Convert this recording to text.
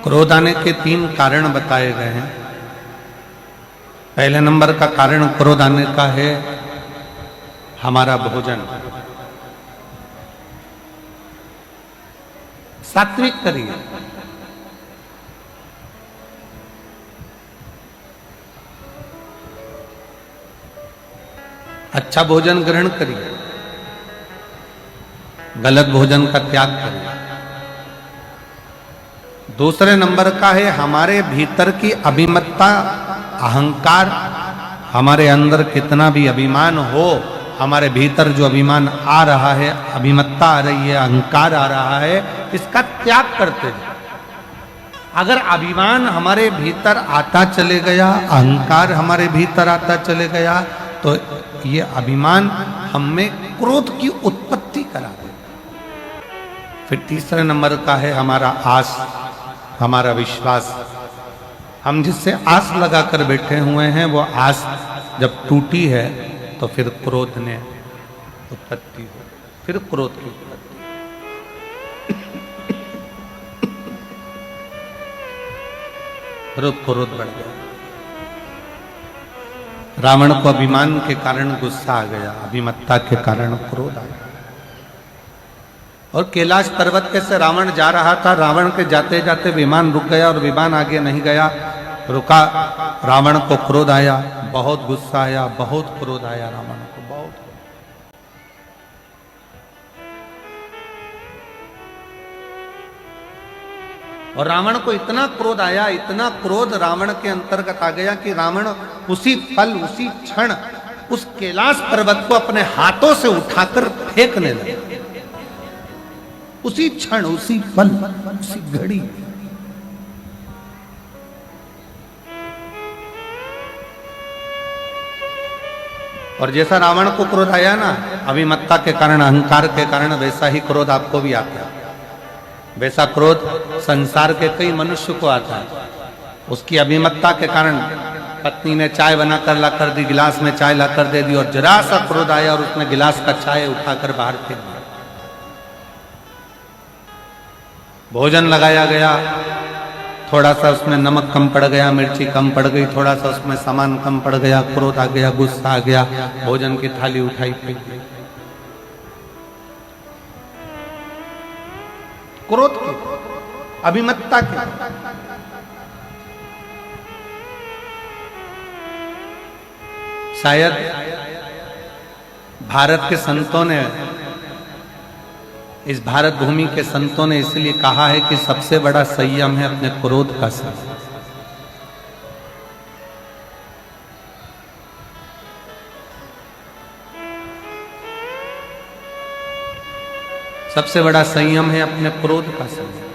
क्रोध आने के 3 कारण बताए गए हैं। पहले नंबर का कारण क्रोध आने का है हमारा भोजन। सात्विक करिए, अच्छा भोजन ग्रहण करिए, गलत भोजन का त्याग करिए। दूसरे नंबर का है हमारे भीतर की अभिमत्ता, अहंकार। हमारे अंदर कितना भी अभिमान हो, हमारे भीतर जो अभिमान आ रहा है, अभिमत्ता आ रही है, अहंकार आ रहा है, इसका त्याग करते हैं। अगर अभिमान हमारे भीतर आता चले गया, अहंकार हमारे भीतर आता चले गया, तो ये अभिमान हम में क्रोध की उत्पत्ति करा दे। फिर तीसरे नंबर का है हमारा आस, हमारा विश्वास। हम जिससे आस लगाकर बैठे हुए हैं, वो आस जब टूटी है तो फिर क्रोध ने उत्पत्ति हो, फिर क्रोध की उत्पत्ति। फिर क्रोध बढ़ गया। रावण को अभिमान के कारण गुस्सा आ गया, अभिमत्ता के कारण क्रोध आ गया। और कैलाश पर्वत पे से रावण जा रहा था, रावण के जाते जाते विमान रुक गया और विमान आगे नहीं गया, रुका। रावण को क्रोध आया, बहुत गुस्सा आया, बहुत क्रोध आया रावण को, बहुत। और रावण को इतना क्रोध आया, इतना क्रोध रावण के अंतर्गत आ गया कि रावण उसी पल, उसी क्षण उस कैलाश पर्वत को अपने हाथों से उठाकर फेंकने लगा। उसी क्षण, उसी पल, उसी घड़ी। और जैसा रावण को क्रोध आया ना, अभिमत्ता के कारण, अहंकार के कारण, वैसा ही क्रोध आपको भी आता है। वैसा क्रोध संसार के कई मनुष्य को आता है। उसकी अभिमत्ता के कारण पत्नी ने चाय बनाकर ला कर दी, गिलास में चाय ला कर दे दी, और जरा सा क्रोध आया और उसने गिलास का चाय उठाकर बाहर फेंक दिया। भोजन लगाया गया, थोड़ा सा उसमें नमक कम पड़ गया, मिर्ची कम पड़ गई, थोड़ा सा उसमें सामान कम पड़ गया, क्रोध आ गया, गुस्सा आ गया, भोजन की थाली उठाई फेंक दी। क्रोध की, अभिमत्ता की। शायद भारत के संतों ने, इस भारत भूमि के संतों ने इसलिए कहा है कि सबसे बड़ा संयम है अपने क्रोध का संयम। सबसे बड़ा संयम है अपने क्रोध का संयम।